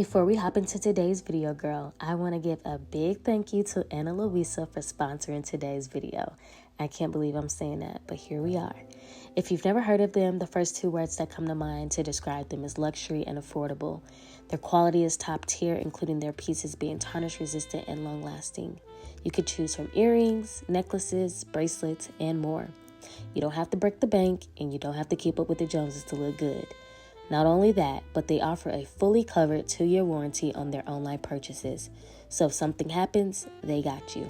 Before we hop into today's video, girl, I want to give a big thank you to Ana Luisa for sponsoring today's video. I can't believe I'm saying that, but here we are. If you've never heard of them, the first two words that come to mind to describe them is luxury and affordable. Their quality is top tier, including their pieces being tarnish resistant and long lasting. You could choose from earrings, necklaces, bracelets, and more. You don't have to break the bank, and you don't have to keep up with the Joneses to look good. Not only that, but they offer a fully covered 2-year warranty on their online purchases. So if something happens, they got you.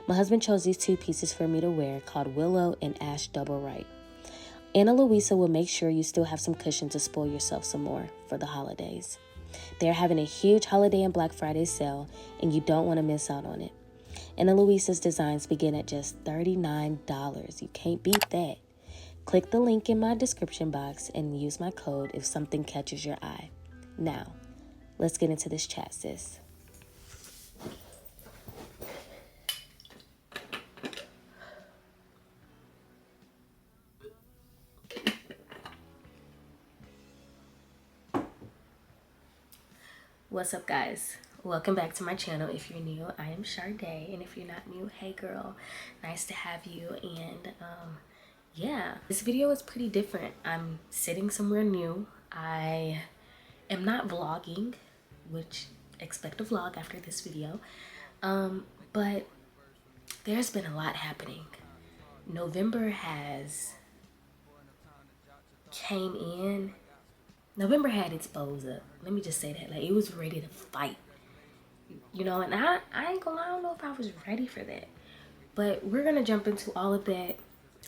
My husband chose these two pieces for me to wear called Willow and Ash Double Right. Ana Luisa will make sure you still have some cushion to spoil yourself some more for the holidays. They're having a huge holiday and Black Friday sale, and you don't want to miss out on it. Ana Luisa's designs begin at just $39. You can't beat that. Click the link in my description box and use my code if something catches your eye. Now, let's get into this chat, sis. What's up, guys? Welcome back to my channel. If you're new, I am Sharde, and if you're not new, hey girl, nice to have you. And yeah, this video is pretty different. I'm sitting somewhere new. I am not vlogging, which expect a vlog after this video, but there's been a lot happening. November has came in. November had its bows up. Let me just say that. Like, it was ready to fight. You know, and I ain't gonna lie, I don't know if I was ready for that. But we're gonna jump into all of that.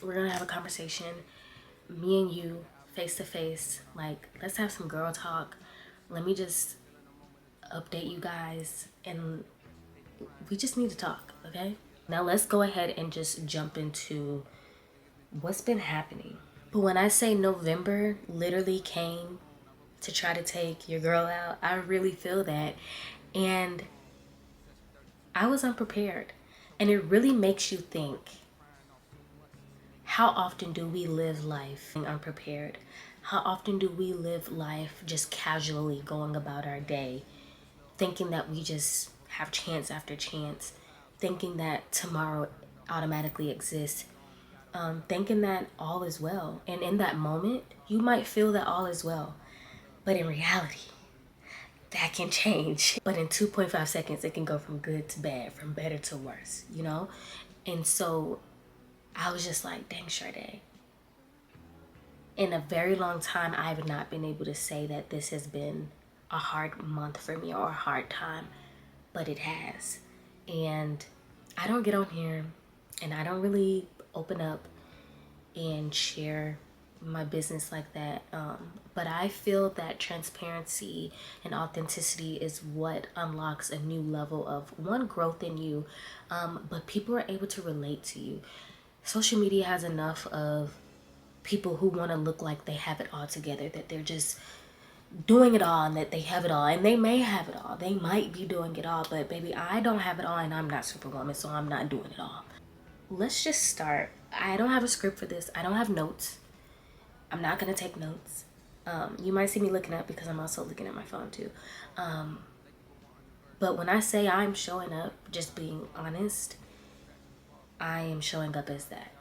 We're gonna have a conversation, me and you, face to face. Like, let's have some girl talk. Let me just update you guys, and we just need to talk, okay? Now let's go ahead and just jump into what's been happening. But when I say November literally came to try to take your girl out, I really feel that. And I was unprepared. And it really makes you think, how often do we live life unprepared? How often do we live life just casually going about our day, thinking that we just have chance after chance, thinking that tomorrow automatically exists, thinking that all is well. And in that moment, you might feel that all is well. But in reality, that can change. But in 2.5 seconds, it can go from good to bad, from better to worse, you know? And so I was just like, dang, Sharde. In a very long time, I have not been able to say that this has been a hard month for me or a hard time, but it has. And I don't get on here and I don't really open up and share my business like that. But I feel that transparency and authenticity is what unlocks a new level of, one, growth in you, but people are able to relate to you. Social media has enough of people who want to look like they have it all together, that they're just doing it all and that they have it all, and they may have it all. They might be doing it all, but baby, I don't have it all and I'm not Superwoman, so I'm not doing it all. Let's just start. I don't have a script for this. I don't have notes. I'm not going to take notes. You might see me looking up because I'm also looking at my phone too. But when I say I'm showing up, just being honest, I am showing up as that.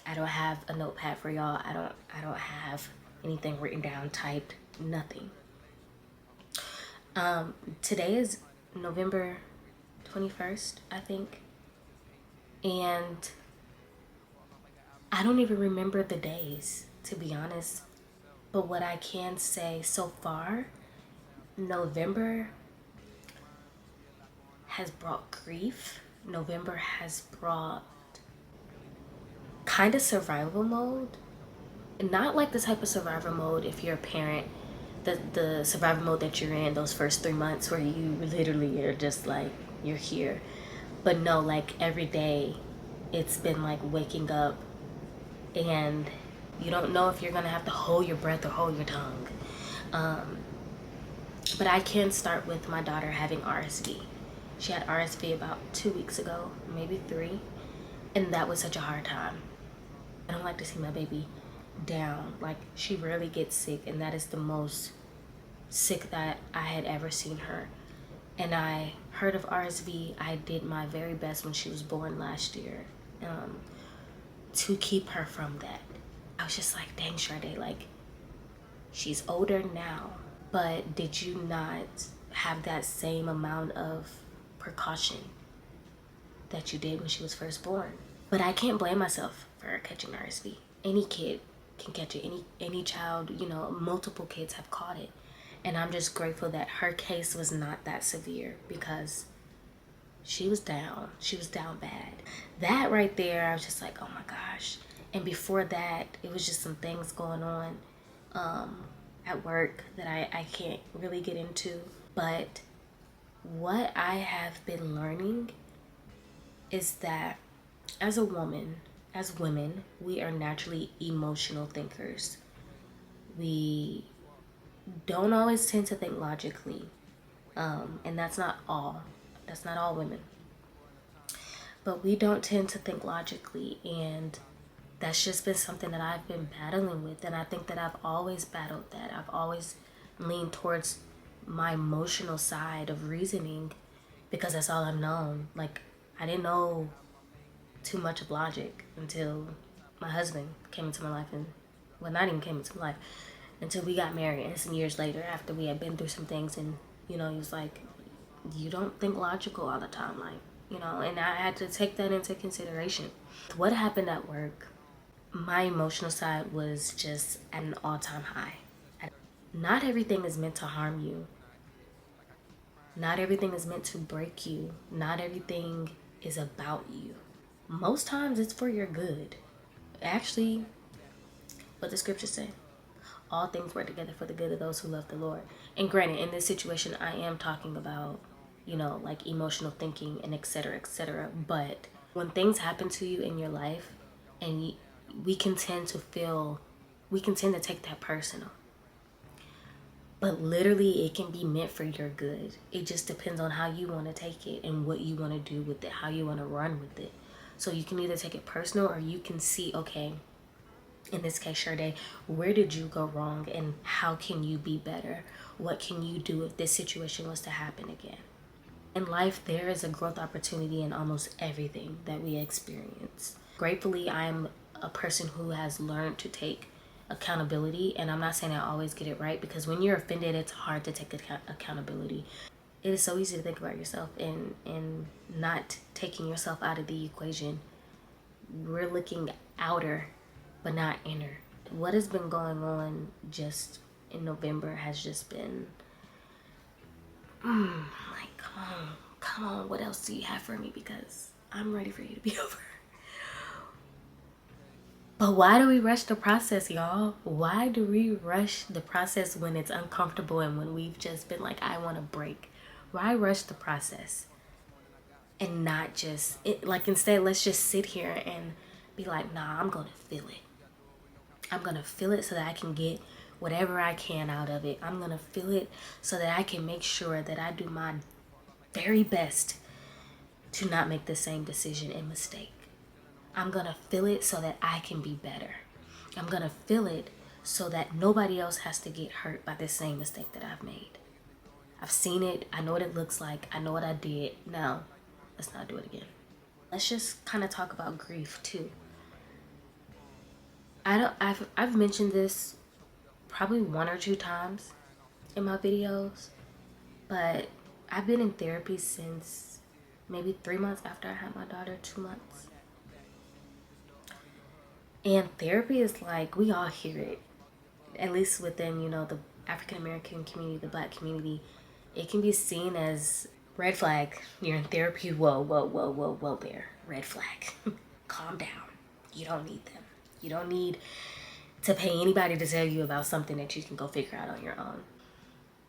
I don't have a notepad for y'all. I don't have anything written down, typed, nothing. Today is November 21st, I think. And I don't even remember the days, to be honest. But what I can say so far, November has brought grief. November has brought kind of survival mode. Not like the type of survival mode if you're a parent, the survival mode that you're in those first 3 months where you literally are just like, you're here. But no, like every day it's been like waking up and you don't know if you're gonna have to hold your breath or hold your tongue. But I can start with my daughter having RSV. She had RSV about 2 weeks ago, maybe 3, and that was such a hard time. I don't like to see my baby down. Like, she rarely gets sick, and that is the most sick that I had ever seen her. And I heard of RSV. I did my very best when she was born last year to keep her from that. I was just like, dang, Sharde, like, she's older now, but did you not have that same amount of precaution that you did when she was first born? But I can't blame myself for catching RSV. Any kid can catch it. Any child, multiple kids have caught it. And I'm just grateful that her case was not that severe, because she was down. She was down bad. That right there, I was just like, oh my gosh. And before that, it was just some things going on at work that I can't really get into. But what I have been learning is that as women, we are naturally emotional thinkers. We don't always tend to think logically. And that's not all women. But we don't tend to think logically, and that's just been something that I've been battling with. And I think that I've always battled that. I've always leaned towards my emotional side of reasoning because that's all I've known. Like, I didn't know too much of logic until my husband came into my life, and well, not even came into my life, until we got married, and some years later after we had been through some things. And he was like, you don't think logical all the time, like, and I had to take that into consideration. What happened at work, my emotional side was just at an all-time high. Not everything is meant to harm you. Not everything is meant to break you. Not everything is about you. Most times it's for your good. Actually, what the scriptures say, all things work together for the good of those who love the Lord. And granted, in this situation, I am talking about, like emotional thinking and et cetera, et cetera. But when things happen to you in your life, and we can tend to take that personal. But literally, it can be meant for your good. It just depends on how you want to take it and what you want to do with it, how you want to run with it. So you can either take it personal, or you can see, okay, in this case, Sharde, where did you go wrong and how can you be better? What can you do if this situation was to happen again? In life, there is a growth opportunity in almost everything that we experience. Gratefully, I'm a person who has learned to take accountability, and I'm not saying I always get it right, because when you're offended, it's hard to take accountability. It is so easy to think about yourself and not taking yourself out of the equation. We're looking outer, but not inner. What has been going on just in November has just been like, come on, what else do you have for me? Because I'm ready for you to be over. But why do we rush the process, y'all? Why do we rush the process when it's uncomfortable and when we've just been like, I want to break? Why rush the process and not just, instead, let's just sit here and be like, nah, I'm going to feel it. I'm going to feel it so that I can get whatever I can out of it. I'm going to feel it so that I can make sure that I do my very best to not make the same decision and mistake. I'm going to feel it so that I can be better. I'm going to feel it so that nobody else has to get hurt by the same mistake that I've made. I've seen it. I know what it looks like. I know what I did. Now, let's not do it again. Let's just kind of talk about grief too. I've mentioned this probably 1 or 2 times in my videos, but I've been in therapy since maybe 3 months after I had my daughter, 2 months. And therapy is like, we all hear it, at least within, the African American community, the Black community. It can be seen as red flag. You're in therapy. Whoa there. Red flag. Calm down. You don't need them. You don't need to pay anybody to tell you about something that you can go figure out on your own.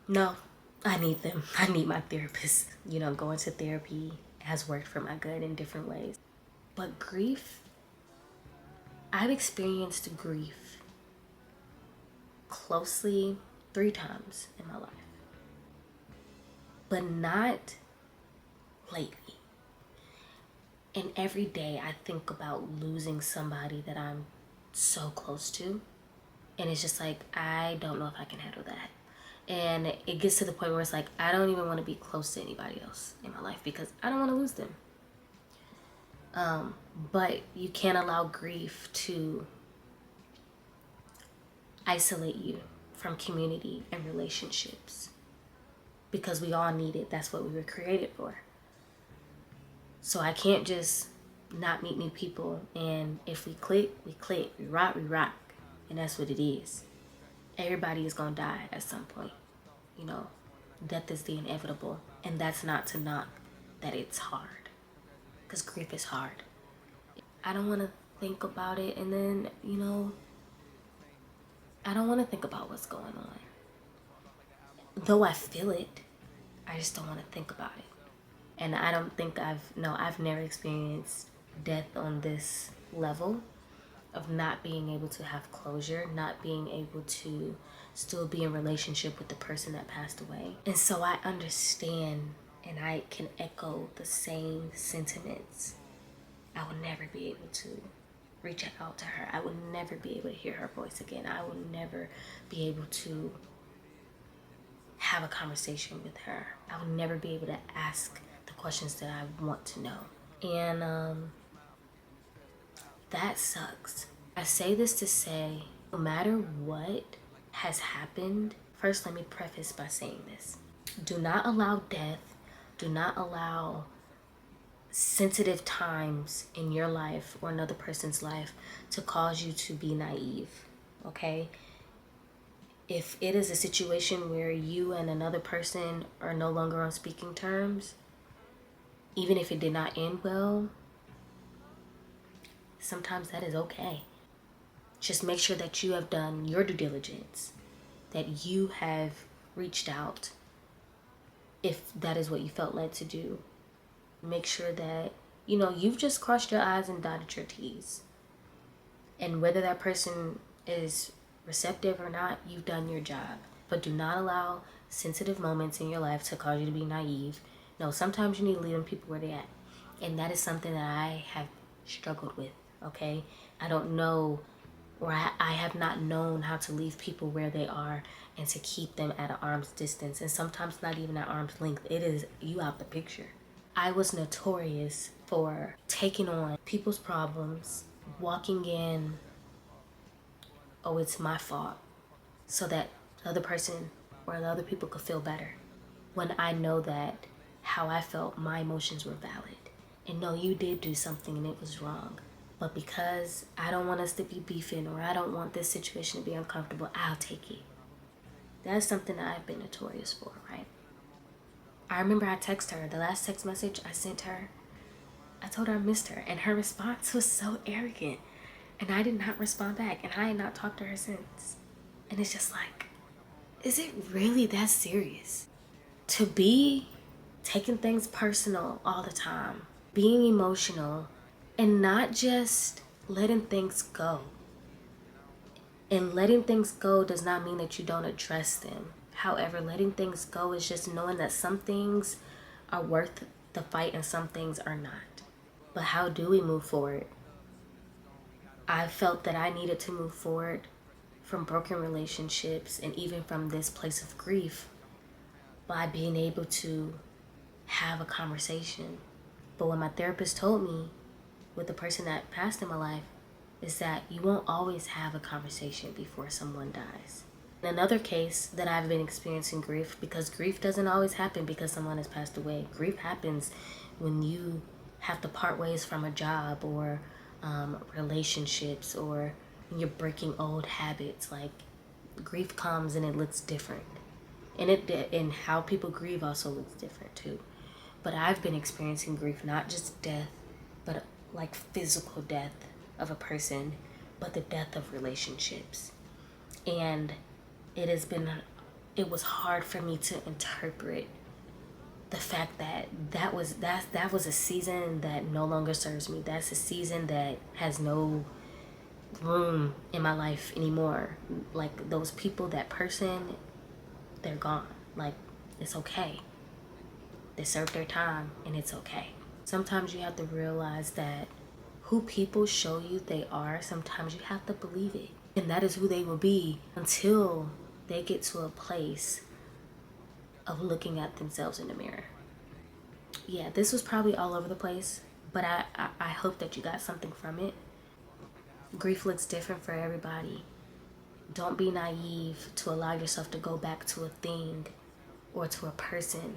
No, I need them. I need my therapist. Going to therapy has worked for my good in different ways. But grief, I've experienced grief closely 3 times in my life, but not lately. And every day I think about losing somebody that I'm so close to, and it's just like, I don't know if I can handle that. And it gets to the point where it's like, I don't even want to be close to anybody else in my life because I don't want to lose them. But you can't allow grief to isolate you from community and relationships, because we all need it. That's what we were created for. So I can't just not meet new people, and if we click, we click, we rock, and that's what it is. Everybody is gonna die at some point. You know, death is the inevitable, and that's not to knock that it's hard, because grief is hard. I don't want to think about it, and then, you know, I don't want to think about what's going on. Though I feel it, I just don't want to think about it. And I don't think I've never experienced death on this level of not being able to have closure, not being able to still be in relationship with the person that passed away. And so I understand, and I can echo the same sentiments. I will never be able to reach out to her. I will never be able to hear her voice again. I will never be able to have a conversation with her. I will never be able to ask the questions that I want to know. And that sucks. I say this to say, no matter what has happened, first let me preface by saying this. Do not allow death, do not allow sensitive times in your life or another person's life to cause you to be naive, okay? If it is a situation where you and another person are no longer on speaking terms, even if it did not end well, sometimes that is okay. Just make sure that you have done your due diligence, that you have reached out if that is what you felt led to do. Make sure that, you know, you've just crossed your I's and dotted your T's. And whether that person is receptive or not, you've done your job. But do not allow sensitive moments in your life to cause you to be naive. No, sometimes you need to leave them people where they're at. And that is something that I have struggled with, okay? I don't know, or I have not known how to leave people where they are and to keep them at an arm's distance. And sometimes not even at arm's length. It is you out the picture. I was notorious for taking on people's problems, walking in, oh, it's my fault, so that the other person or the other people could feel better. When I know that how I felt, my emotions were valid. And no, you did do something and it was wrong. But because I don't want us to be beefing, or I don't want this situation to be uncomfortable, I'll take it. That's something that I've been notorious for, right? I remember I texted her, the last text message I sent her, I told her I missed her, and her response was so arrogant. And I did not respond back, and I had not talked to her since. And it's just like, is it really that serious? To be taking things personal all the time, being emotional, and not just letting things go. And letting things go does not mean that you don't address them. However, letting things go is just knowing that some things are worth the fight and some things are not. But how do we move forward? I felt that I needed to move forward from broken relationships and even from this place of grief by being able to have a conversation. But what my therapist told me with the person that passed in my life is that you won't always have a conversation before someone dies. In another case that I've been experiencing grief, because grief doesn't always happen because someone has passed away. Grief happens when you have to part ways from a job or relationships, or when you're breaking old habits. Like, grief comes and it looks different. And how people grieve also looks different too. But I've been experiencing grief, not just death, but like physical death of a person, but the death of relationships. And it was hard for me to interpret the fact that that was a season that no longer serves me. That's a season that has no room in my life anymore. Like, those people, that person, they're gone. Like, it's okay. They served their time and it's okay. Sometimes you have to realize that who people show you they are, sometimes you have to believe it. And that is who they will be until they get to a place of looking at themselves in the mirror. Yeah, this was probably all over the place, but I hope that you got something from it. Grief looks different for everybody. Don't be naive to allow yourself to go back to a thing or to a person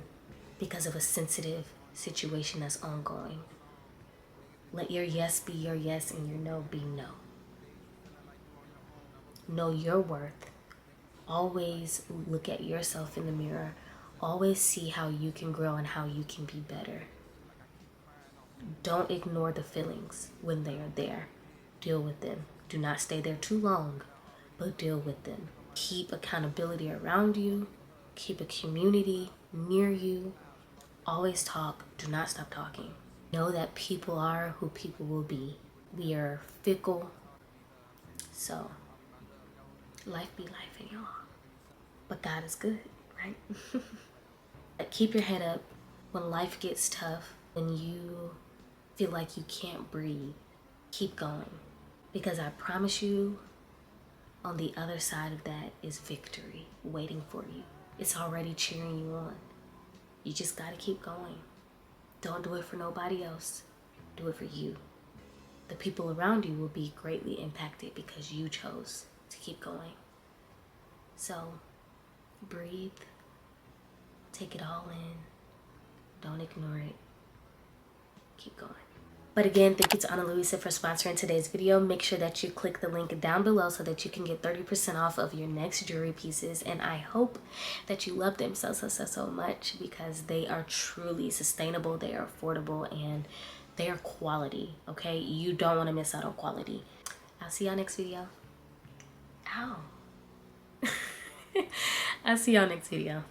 because of a sensitive situation that's ongoing. Let your yes be your yes and your no be no. Know your worth. Always look at yourself in the mirror. Always see how you can grow and how you can be better. Don't ignore the feelings when they are there. Deal with them. Do not stay there too long, but deal with them. Keep accountability around you. Keep a community near you. Always talk. Do not stop talking. Know that people are who people will be. We are fickle. So, life be life, y'all. But God is good, right? Keep your head up when life gets tough, when you feel like you can't breathe. Keep going. Because I promise you, on the other side of that is victory waiting for you. It's already cheering you on. You just got to keep going. Don't do it for nobody else. Do it for you. The people around you will be greatly impacted because you chose to keep going. So, breathe. Take it all in. Don't ignore it. Keep going. But again, thank you to Ana Luisa for sponsoring today's video. Make sure that you click the link down below so that you can get 30% off of your next jewelry pieces. And I hope that you love them so much because they are truly sustainable, they are affordable, and they are quality, okay? You don't want to miss out on quality. I'll see y'all next video. Ow. I'll see y'all next video.